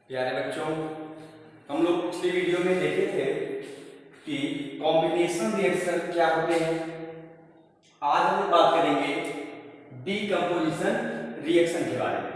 प्यारे बच्चों, हम लोग पिछले वीडियो में देखे थे कि कॉम्बिनेशन रिएक्शन क्या होते हैं। आज हम बात करेंगे डीकंपोजिशन रिएक्शन के बारे में।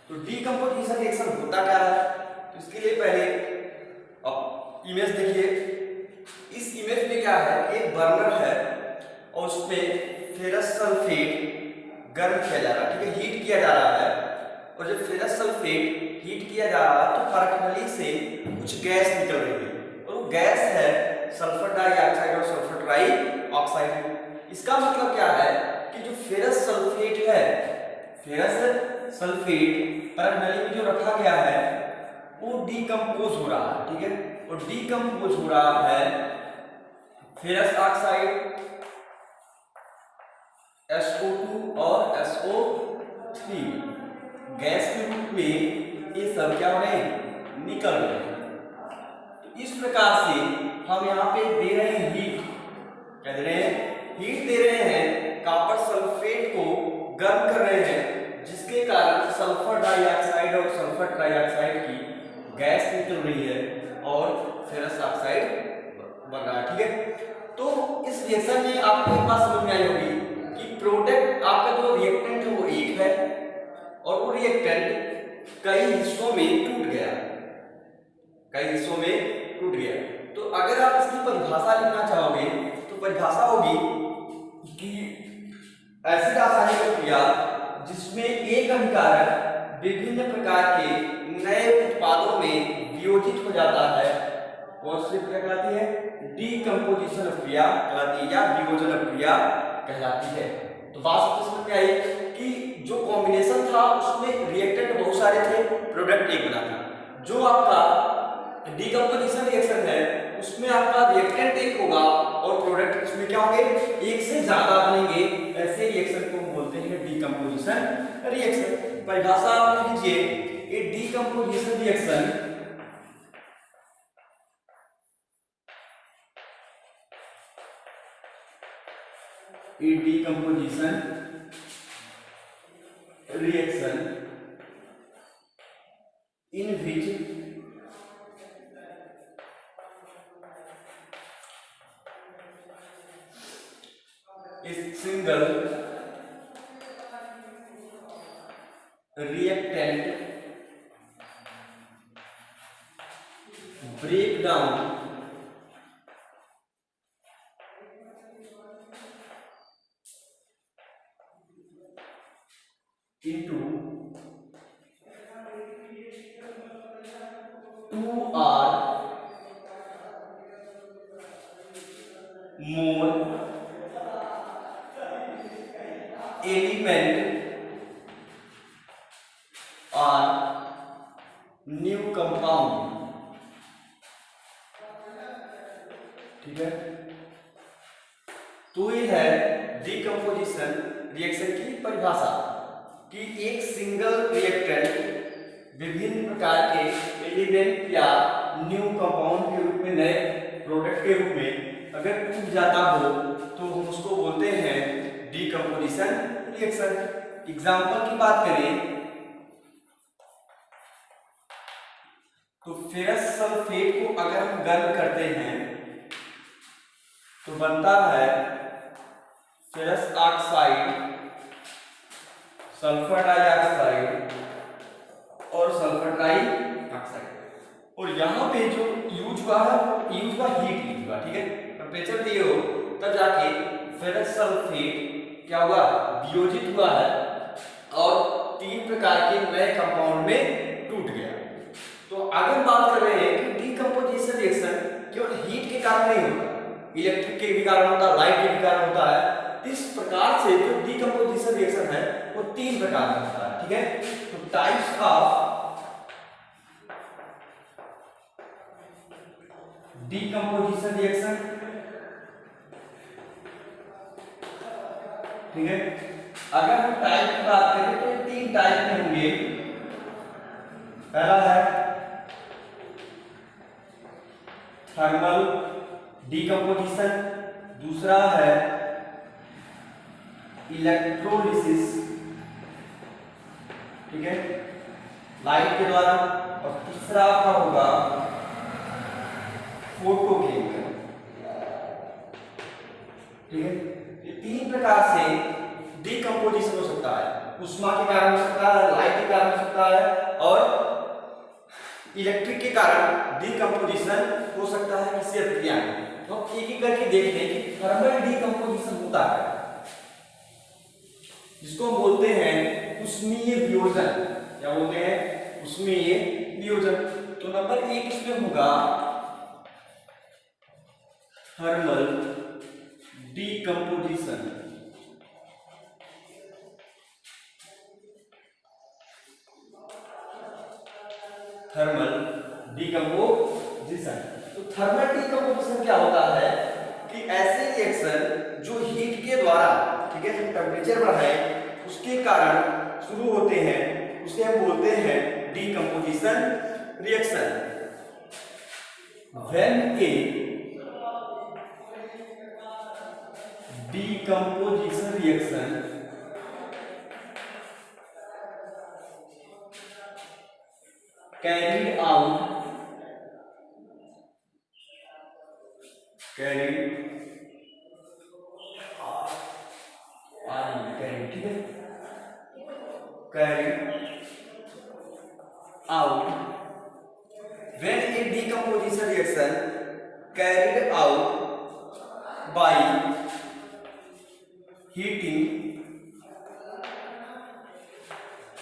तो डीकंपोजिशन रिएक्शन होता क्या है, तो इसके लिए पहले अब इमेज देखिए। इस इमेज में क्या है, एक बर्नर है और उसमें फेरस सल्फेट गर्म किया जा रहा है, ठीक है, हीट किया जा रहा है। और जब फेरस सल्फेट हीट किया जा रहा है तो परखनली से कुछ गैस निकल रही है और वो गैस है सल्फर डाइऑक्साइड और सल्फर ट्राई ऑक्साइड। इसका मतलब क्या है कि जो फेरस सल्फेट है, फेरस सल्फेट परखनली में जो रखा गया है वो डीकंपोज हो रहा है, ठीक है, और डीकंपोज हो रहा है फेरस ऑक्साइड SO2 और SO3 गैस के रूप में ये सब क्या हो रहे हैं, निकल रहे हैं। तो इस प्रकार से हम यहाँ पे दे रहे हैं हीट, क्या दे रहे हैं, हीट दे रहे हैं, कॉपर सल्फेट को गर्म कर रहे हैं, जिसके कारण सल्फर डाइऑक्साइड और सल्फर ट्राइऑक्साइड की गैस निकल रही है और फेरस ऑक्साइड बन रहा है, ठीक है। तो इस रिएक्शन में आपको एक बात समझ में आई होगी कि प्रोडक्ट आपका जो रिएक्टेंट है वो एक है और वो रिएक्टेंट कई हिस्सों में टूट गया, कई हिस्सों में टूट गया। तो अगर आप इसकी परिभाषा लिखना चाहोगे तो परिभाषा होगी कि ऐसी रासायनिक प्रक्रिया जिसमें एक अभिकारक विभिन्न प्रकार के नए उत्पादों में वियोजित हो जाता है वो सिर्फ क्या कहलाती है, डीकंपोजिशन प्रक्रिया कहलाती है या वियोजन प्रक्रिया कहलाती है। तो बात समझ में आई कि जो कॉम्बिनेशन था उसमें रिएक्टेंट बहुत सारे थे, प्रोडक्ट एक बना था। जो आपका डीकंपोजिशन रिएक्शन है उसमें आपका रिएक्टेंट एक होगा और प्रोडक्ट उसमें क्या होंगे, एक से ज्यादा बनेंगे। ऐसे रिएक्शन को हम बोलते हैं डीकंपोजिशन रिएक्शन। परिभाषा आप लीजिए, ये decomposition reaction decomposition reaction in which a single reactant break down into 2 or more element or new compound, ठीक है। तो ये है डीकंपोजिशन रिएक्शन की परिभाषा कि एक सिंगल रिएक्टेंट विभिन्न प्रकार के एलिमेंट या न्यू कंपाउंड के रूप में, नए प्रोडक्ट के रूप में अगर टूट जाता हो तो हम उसको बोलते हैं डीकंपोजिशन रिएक्शन। एग्जांपल की बात करें तो फेरस सल्फेट को अगर हम गर्म करते हैं तो बनता है फेरस ऑक्साइड, सल्फर डाइऑक्साइड और सल्फर ट्राइऑक्साइड। और यहाँ पे जो यूज हुआ है यूज हुआ हीट यूज हुआ, ठीक है, टेम्परेचर दिए हो तब जाके फेरस सल्फेट क्या हुआ, वियोजित हुआ है और 3 प्रकार के नए कंपाउंड में टूट गया। तो आगे बात कर रहे हैं कि डीकंपोजिशन रिएक्शन केवल हीट के कारण नहीं होता, इलेक्ट्रिक के भी कारण होता है, लाइट के भी कारण होता है। इस प्रकार से जो डीकंपोजिशन रिएक्शन है वो 3 प्रकार का होता है, ठीक है। तो टाइप्स ऑफ डीकंपोजिशन रिएक्शन, ठीक है। अगर हम टाइप की बात करें तो 3 टाइप में होंगे। पहला है थर्मल डीकंपोजिशन, दूसरा है इलेक्ट्रोलिसिस, ठीक है, लाइट के द्वारा, और तीसरा आपका होगा फोटोकेमिकल। ठीक है, ये तीन प्रकार से डीकंपोजिशन हो सकता है। उष्मा के कारण हो सकता है, लाइट के कारण हो सकता है, और इलेक्ट्रिक के कारण डीकंपोजिशन हो सकता है किसी प्रक्रिया में। तो एक एक करके देख लें कि थर्मल डीकंपोजिशन होता है जिसको हम बोलते हैं उष्मीय वियोजन। क्या बोलते हैं? उष्मीय वियोजन। तो नंबर 1 इसमें होगा थर्मल डीकंपोजिशन। Thermal decomposition. तो थर्मल डीकंपोजिशन क्या होता है कि ऐसे रिएक्शन जो हीट के द्वारा, ठीक है, जो टेम्परेचर बढ़ाए उसके कारण शुरू होते हैं, उसे हम बोलते हैं decomposition reaction. When A decomposition reaction carried out ठीक है, carried out when a decomposition reaction carried out by heating,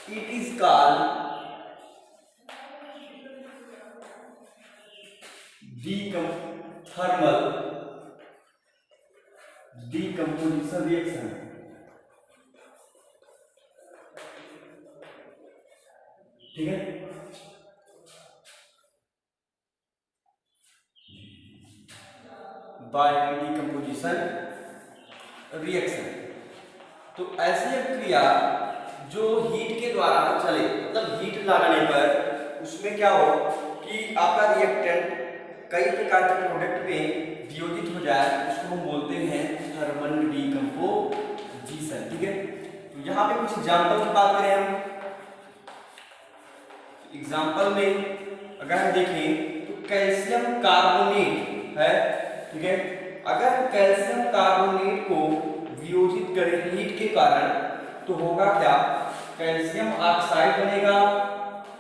it is called thermal decomposition reaction। ठीक है, बाय डीकंपोजिशन रिएक्शन। तो ऐसी प्रक्रिया जो हीट के द्वारा चले, मतलब हीट लगाने पर उसमें क्या हो कि आपका रिएक्टेंट कई प्रकार के प्रोडक्ट में वियोजित हो जाए, उसको हम बोलते हैं थर्मल डीकंपोजिशन। ठीक है, तो यहाँ पे कुछ एग्जाम्पल की बात करें हम। एग्जाम्पल में अगर हम देखें तो कैल्शियम कार्बोनेट है। ठीक है, अगर कैल्शियम कार्बोनेट को वियोजित करें हीट के कारण तो होगा क्या? कैल्शियम ऑक्साइड बनेगा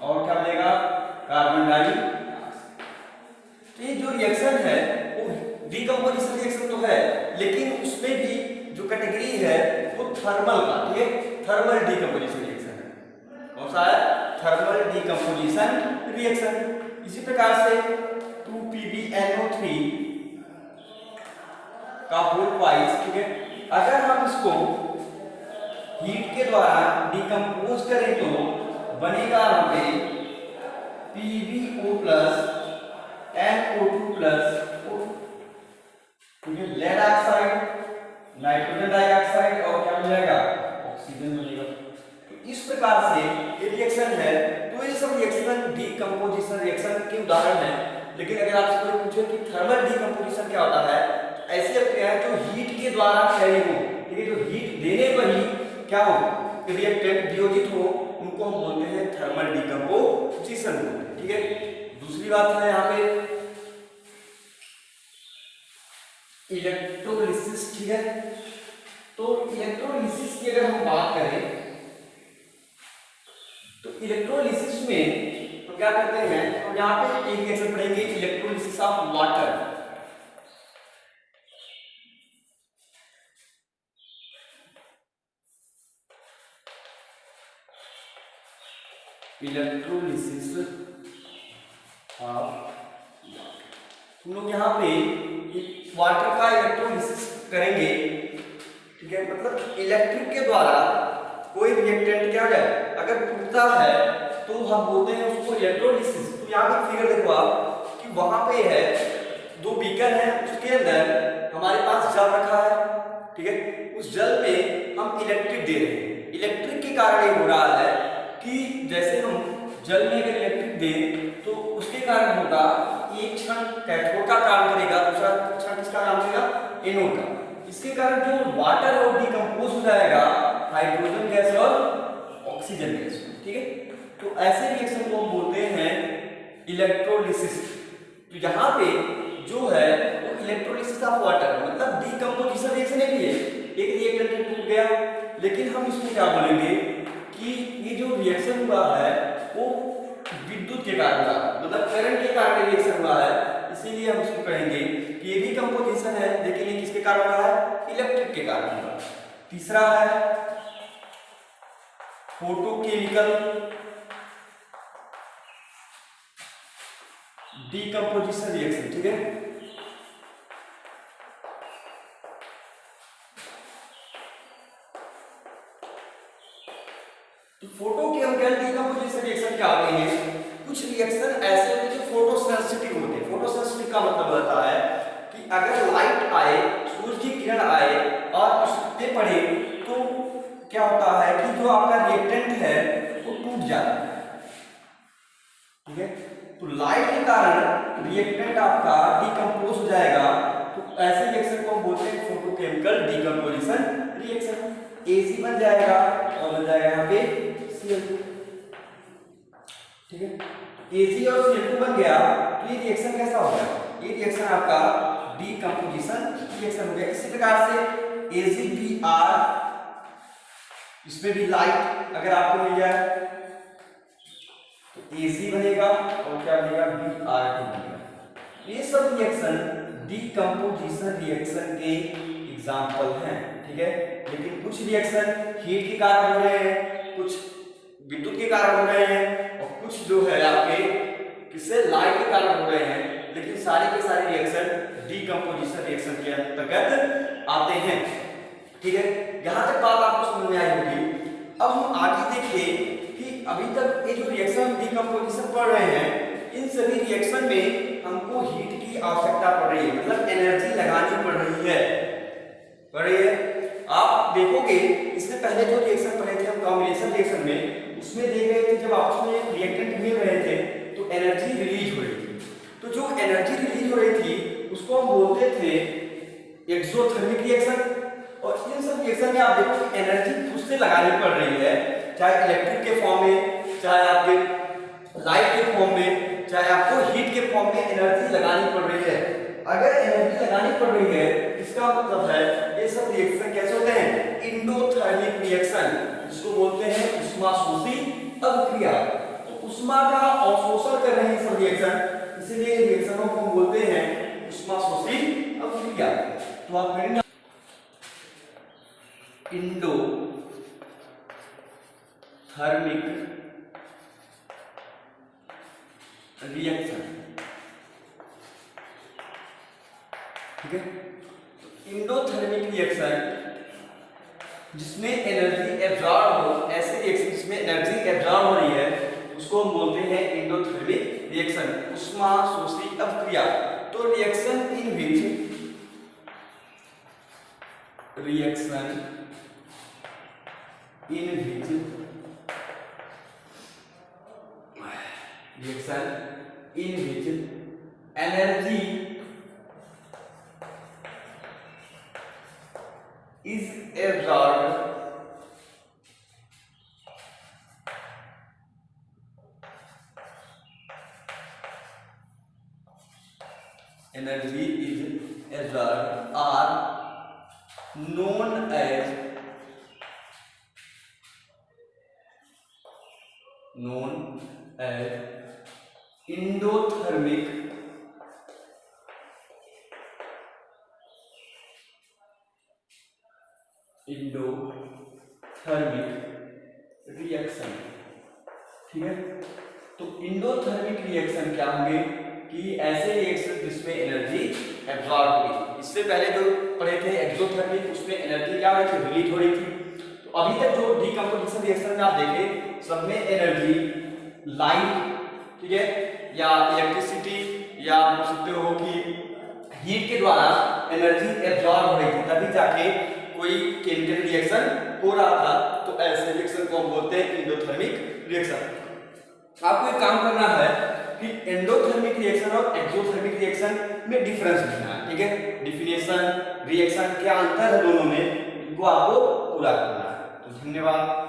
और क्या बनेगा? Carbon dioxide. तो ये जो रिएक्शन है वो डीकंपोजिशन रिएक्शन तो है, लेकिन उसमें भी जो कैटेगरी है वो थर्मल का, ठीक है, थर्मल डीकंपोजिशन रिएक्शन है। कौन सा है? Thermal decomposition reaction. इसी प्रकार से 2PbNO3 का होल वाइज, ठीक है, अगर हम इसको हीट के द्वारा डिकम्पोज करें तो बनेगा यहाँ पे PbO plus NO2 plus O2, ठीक है, लेड ऑक्साइड, नाइट्रोजन डाइऑक्साइड और क्या मिल जाएगा? ऑक्सीजन मिलेगा। तो इस प्रकार से ये रिएक्शन है। तो ये सब रिएक्शन डीकंपोजिशन रिएक्शन के उदाहरण हैं। लेकिन अगर आपसे कोई पूछे कि थर्मल डीकंपोजिशन क्या होता है, ऐसी प्रक्रियाएं जो हीट के द्वारा फैली हो, ठीक है, जो हीट देने पर ही क्या हो, रिएक्टेंट वियोजित हो, उनको हम बोलते हैं थर्मल डीकंपोजिशन। ठीक है, दूसरी बात है यहाँ पे इलेक्ट्रोलिसिस। ठीक है, तो इलेक्ट्रोलिसिस की अगर हम बात करें तो इलेक्ट्रोलिसिस में तो क्या करते हैं, तो यहाँ पे एक रिएक्शन पढ़ेंगे electrolysis of water. Electrolysis of, हम लोग यहाँ पे वाटर का इलेक्ट्रोलिसिस करेंगे। ठीक है, मतलब इलेक्ट्रिक के द्वारा कोई रिएक्टेंट क्या हो जाए, अगर टूटता है तो हम बोलते हैं उसको इलेक्ट्रोलिसिस। तो यहाँ पे फिगर देखो आप कि वहां पे है दो बीकर है, उसके अंदर हमारे पास जल रखा है। ठीक है, उस जल पे हम इलेक्ट्रिक दे रहे हैं। इलेक्ट्रिक के कारण ये हो रहा है कि जैसे हम जल में अगर इलेक्ट्रिक दें तो उसके कारण होगा एक क्षण कैथोड का काम करेगा, दूसरा क्षण किसका काम करेगा? एनोड का। इसके कारण जो वाटर है वो डिकम्पोज हो जाएगा हाइड्रोजन गैस और ऑक्सीजन गैस। ठीक है, तो तो ऐसे रिएक्शन को हम बोलते हैं इलेक्ट्रोलिसिस। तो यहाँ पे जो है वो इलेक्ट्रोलिसिस ऑफ वाटर मतलब डीकंपोजिशन रिएक्शन है, एक रिएक्टेंट टूट गया, लेकिन हम इसमें क्या बोलेंगे कि ये जो रिएक्शन हुआ है वो विद्युत के कारण हुआ, मतलब करंट के कारण रिएक्शन हुआ है, इसीलिए हम इसको कहेंगे कि ये डीकंपोजिशन है, लेकिन ये किसके कारण हुआ है, इलेक्ट्रिक के कारण हुआ। तीसरा है फोटोकेमिकल डीकंपोजिशन रिएक्शन, ठीक है। तो फोटोकेमिकल डीकंपोजिशन रिएक्शन क्या होते हैं, कुछ रिएक्शन ऐसे होते हैं जो फोटोसेंसिटिव होते हैं। फोटोसेंसिटिव का मतलब होता है कि अगर लाइट आए, सूरज की किरण आए और उस पे पड़े तो क्या होता है कि जो आपका रिएक्टेंट है वो टूट जाता है, ठीक है। तो लाइट के कारण रिएक्टेंट आपका डिकम्पोज हो जाएगा, तो ऐसे रिएक्शन को हम बोलते हैं फोटोकेमिकल डीकंपोजिशन रिएक्शन। AC बन जाएगा और बन जाएगा यहाँ पे Cl2, ठीक है। AC और Cl2 बन गया तो ये रिएक्शन कैसा हो गया, ये रिएक्शन आपका डीकंपोजिशन रिएक्शन हो गया। इसी प्रकार से AgBr, इसमें भी लाइट अगर आपको मिल जाए तो AC बनेगा और क्या बनेगा, Br2 बनेगा। ये सब रिएक्शन डीकंपोजिशन रिएक्शन के एग्जाम्पल हैं, ठीक है। लेकिन कुछ रिएक्शन हीट के कारण हो रहे हैं, कुछ विद्युत के कारण हो रहे हैं और कुछ जो है आपके किससे, लाइट के कारण हो रहे हैं, लेकिन सारे के सारे रिएक्शन डीकंपोजिशन रिएक्शन के अंतर्गत आते हैं, ठीक है। यहाँ तक बात आपको समझ में आई होगी। अब हम आगे देखें कि अभी तक ये जो रिएक्शन डीकंपोजिशन पढ़ रहे हैं, इन सभी रिएक्शन में हमको हीट की आवश्यकता पड़ रही है, मतलब एनर्जी लगानी पड़ रही है। आप देखोगे इससे पहले जो रिएक्शन पढ़े थे हम कॉम्बिनेशन रिएक्शन में, उसमें देख रहे थे जब आपस में रिएक्टेंट मिल रहे थे तो एनर्जी रिलीज हो रही थी। तो जो एनर्जी रिलीज हो रही थी उसको हम बोलते थे एक्सोथर्मिक रिएक्शन। और इन सब रिएक्शन में आप देखो कि एनर्जी खुद से लगानी पड़ रही है, चाहे इलेक्ट्रिक के फॉर्म में, चाहे आपके लाइट के फॉर्म में, चाहे आपको हीट के फॉर्म में एनर्जी लगानी पड़ रही है। अगर एनर्जी लगानी पड़ रही है इसका मतलब है ये सब रिएक्शन कैसे होते हैं, इंडोथर्मिक रिएक्शन, जिसको बोलते हैं ऊष्माशोषी अभिक्रिया। तो ऊष्मा का अवशोषण कर रहे हैं सब रिएक्शन, इसीलिए रिएक्शनों को हम बोलते हैं ऊष्माशोषी अभिक्रिया। तो आप करेंगे इंडोथर्मिक रिएक्शन, ठीक है। इंडोथर्मिक रिएक्शन जिसमें एनर्जी एब्जॉर्ब हो, ऐसे रिएक्शन जिसमें एनर्जी एब्जॉर्ब हो रही है उसको हम बोलते हैं इंडोथर्मिक रिएक्शन, ऊष्माशोषी अभिक्रिया। तो reaction in which energy is absorbed are known as endothermic reaction, ठीक है। तो इंडोथर्मिक रिएक्शन क्या होंगे कि ऐसे रिएक्शन जिसमें एनर्जी एब्जॉर्ब होगी। इससे पहले जो पढ़े थे एक्सोथर्मिक, उसमें एनर्जी क्या हो रही थी, रिलीज हो रही थी। तो अभी तक जो डीकंपोजिशन रिएक्शन में आप देखें सब में एनर्जी लाइट, ठीक है, या इलेक्ट्रिसिटी, या आप बोल सकते हो कि हीट के द्वारा एनर्जी एब्जॉर्ब हो रही थी, तभी जाके कोई केमिकल रिएक्शन हो रहा था। तो ऐसे रिएक्शन को हम बोलते हैं एंडोथर्मिक रिएक्शन। आपको एक काम करना है कि एंडोथर्मिक रिएक्शन और एक्सोथर्मिक रिएक्शन में डिफरेंस लिखना है, ठीक है। डिफिनेशन, रिएक्शन क्या अंतर है दोनों में, इनको आपको पूरा करना है। तो धन्यवाद।